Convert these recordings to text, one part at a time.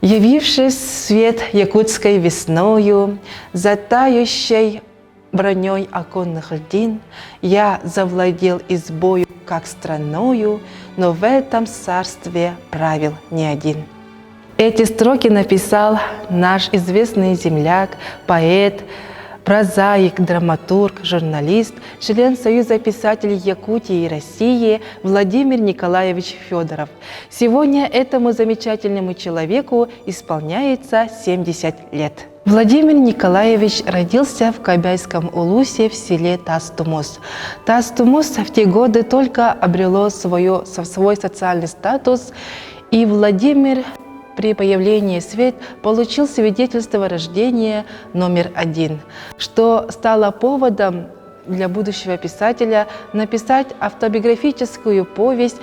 Явившись в свет якутской весною, за тающей броней оконных льдин, я завладел избою, как страною, но в этом царстве правил не один. Эти строки написал наш известный земляк, поэт, прозаик, драматург, журналист, член Союза писателей Якутии и России Владимир Николаевич Федоров. Сегодня этому замечательному человеку исполняется 70 лет. Владимир Николаевич родился в Кобяйском улусе в селе Тастумус. Тастумус в те годы только обрело свой социальный статус, и Владимир при появлении в свет получил свидетельство о рождении номер 1, что стало поводом для будущего писателя написать автобиографическую повесть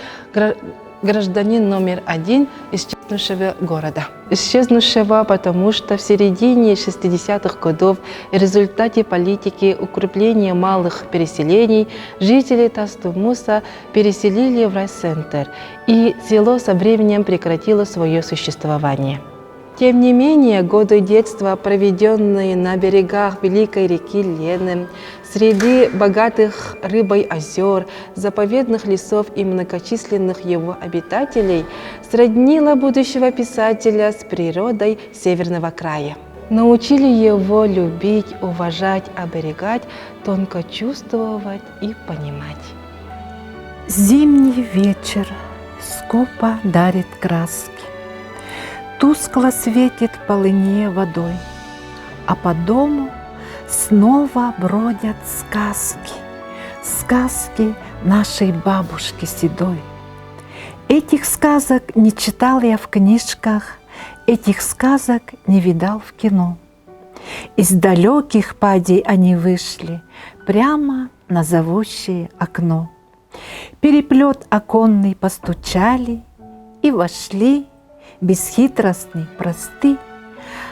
«Гражданин номер 1 исчезнувшего города». Исчезнувшего, потому что в середине 60-х годов в результате политики укрепления малых переселений жители Тастумуса переселили в райцентр, и село со временем прекратило свое существование. Тем не менее, годы детства, проведенные на берегах великой реки Лены, среди богатых рыбой озер, заповедных лесов и многочисленных его обитателей, сроднило будущего писателя с природой Северного края. Научили его любить, уважать, оберегать, тонко чувствовать и понимать. Зимний вечер скупо дарит краски. Тускло светит полынье водой, а по дому снова бродят сказки, сказки нашей бабушки седой. Этих сказок не читал я в книжках, этих сказок не видал в кино. Из далеких падей они вышли прямо на зовущее окно. Переплет оконный постучали и вошли бесхитростны, просты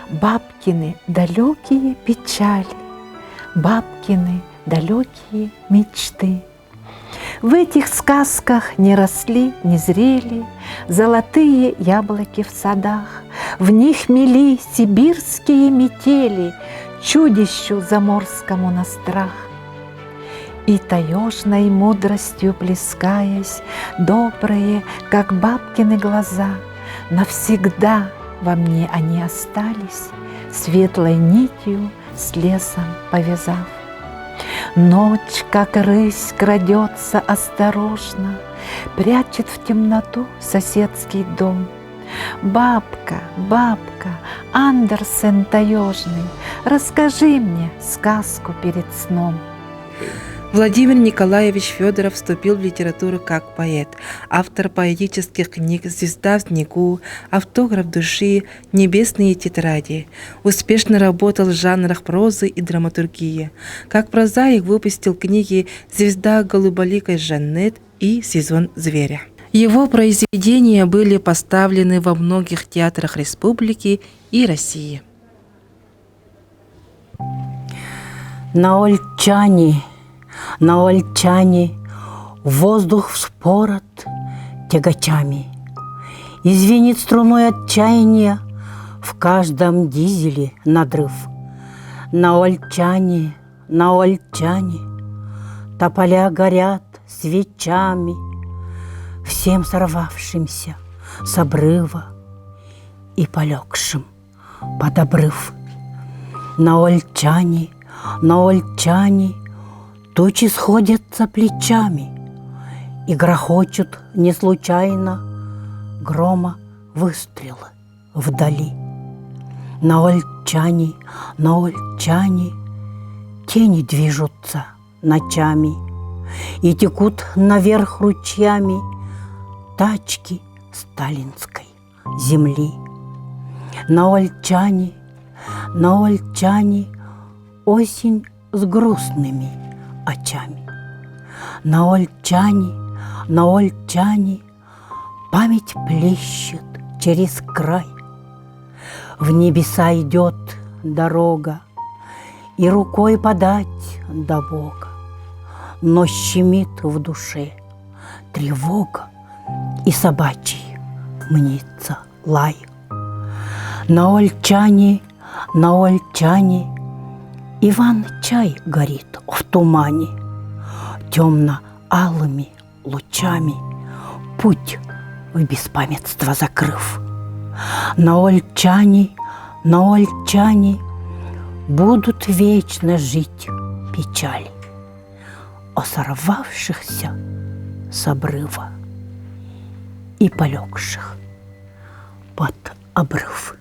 бабкины далекие печали, бабкины далекие мечты. В этих сказках не росли, не зрели золотые яблоки в садах, в них мели сибирские метели чудищу заморскому на страх. И таежной мудростью плескаясь, добрые, как бабкины глаза, навсегда во мне они остались, светлой нитью с лесом повязав. Ночь, как рысь, крадется осторожно, прячет в темноту соседский дом. Бабка, бабка, Андерсен таежный, расскажи мне сказку перед сном. Владимир Николаевич Федоров вступил в литературу как поэт, автор поэтических книг «Звезда в снегу», «Автограф души», «Небесные тетради». Успешно работал в жанрах прозы и драматургии. Как прозаик выпустил книги «Звезда голуболикой Жаннет» и «Сезон зверя». Его произведения были поставлены во многих театрах республики и России. На Ольчане воздух вспорот тягачами, и звенит струной отчаяния в каждом дизеле надрыв. На Ольчане тополя горят свечами, всем сорвавшимся с обрыва и полегшим под обрыв. На Ольчане тучи сходятся плечами и грохочут не случайно грома выстрелы вдали. На Ольчане тени движутся ночами и текут наверх ручьями тачки сталинской земли. На Ольчане осень с грустными очами. На Ольчане память плещет через край. В небеса идет дорога, и рукой подать до Бога. Но щемит в душе тревога, и собачий мнится лай. На Ольчане, Иван-чай горит в тумане, темно-алыми лучами путь в беспамятство закрыв. На Ольчане будут вечно жить печали о сорвавшихся с обрыва и полегших под обрыв.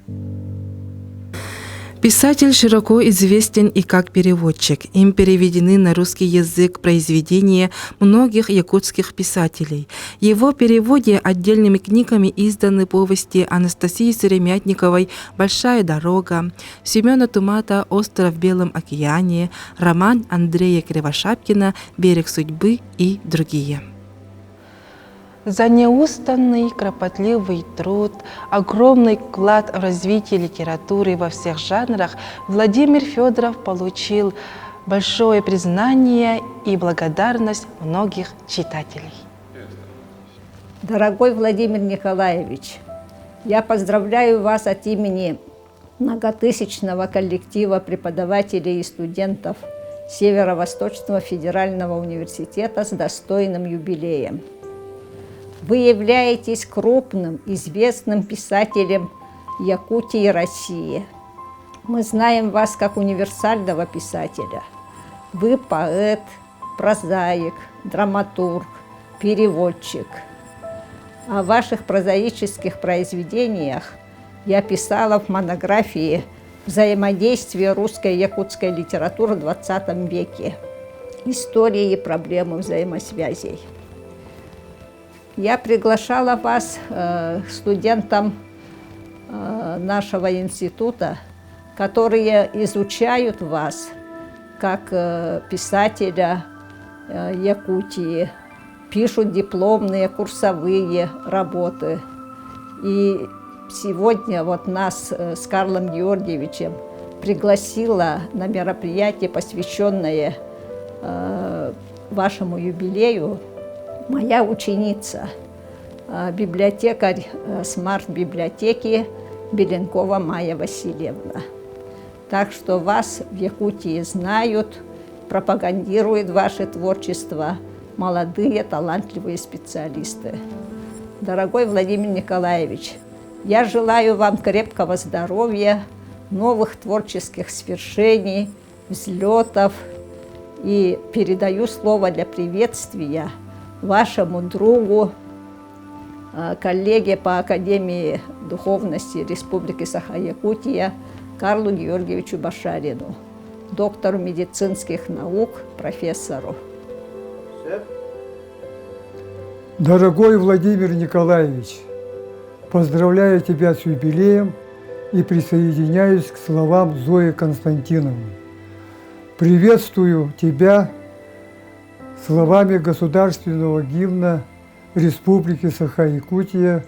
Писатель широко известен и как переводчик. Им переведены на русский язык произведения многих якутских писателей. В его переводе отдельными книгами изданы повести Анастасии Серемятниковой «Большая дорога», Семена Тумата «Остров в Белом океане», роман Андрея Кривошапкина «Берег судьбы» и другие. За неустанный, кропотливый труд, огромный вклад в развитие литературы во всех жанрах Владимир Федоров получил большое признание и благодарность многих читателей. Дорогой Владимир Николаевич, я поздравляю вас от имени многотысячного коллектива преподавателей и студентов Северо-Восточного федерального университета с достойным юбилеем. Вы являетесь крупным, известным писателем Якутии и России. Мы знаем вас как универсального писателя. Вы поэт, прозаик, драматург, переводчик. О ваших прозаических произведениях я писала в монографии «Взаимодействие русской и якутской литературы в XX веке. Истории и проблемы взаимосвязей». Я приглашала вас студентам нашего института, которые изучают вас как писателя Якутии, пишут дипломные, курсовые работы. И сегодня вот нас с Карлом Георгиевичем пригласила на мероприятие, посвященное вашему юбилею, моя ученица, библиотекарь смарт-библиотеки Беленкова Майя Васильевна. Так что вас в Якутии знают, пропагандируют ваше творчество молодые, талантливые специалисты. Дорогой Владимир Николаевич, я желаю вам крепкого здоровья, новых творческих свершений, взлетов и передаю слово для приветствия вашему другу, коллеге по Академии духовности Республики Саха-Якутия Карлу Георгиевичу Башарину, доктору медицинских наук, профессору. Дорогой Владимир Николаевич, поздравляю тебя с юбилеем и присоединяюсь к словам Зои Константиновны. Приветствую тебя словами государственного гимна Республики Саха-Якутия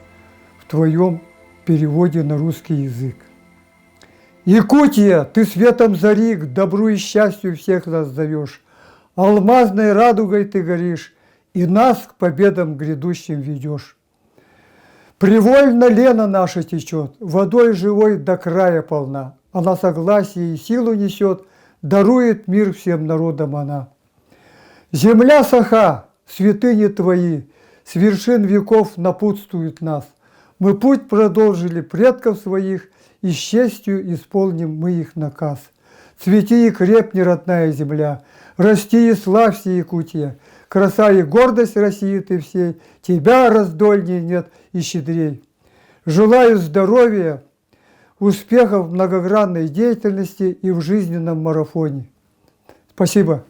в твоем переводе на русский язык. Якутия, ты светом зари, к добру и счастью всех нас зовешь. Алмазной радугой ты горишь, и нас к победам грядущим ведешь. Привольно лена наша течет, водой живой до края полна. Она согласие и силу несет, дарует мир всем народам она. Земля Саха, святыни твои, с вершин веков напутствует нас. Мы путь продолжили предков своих, и с честью исполним мы их наказ. Цвети и крепни, родная земля, расти и славься, Якутия. Краса и гордость России ты всей, тебя раздольней нет и щедрей. Желаю здоровья, успехов в многогранной деятельности и в жизненном марафоне. Спасибо.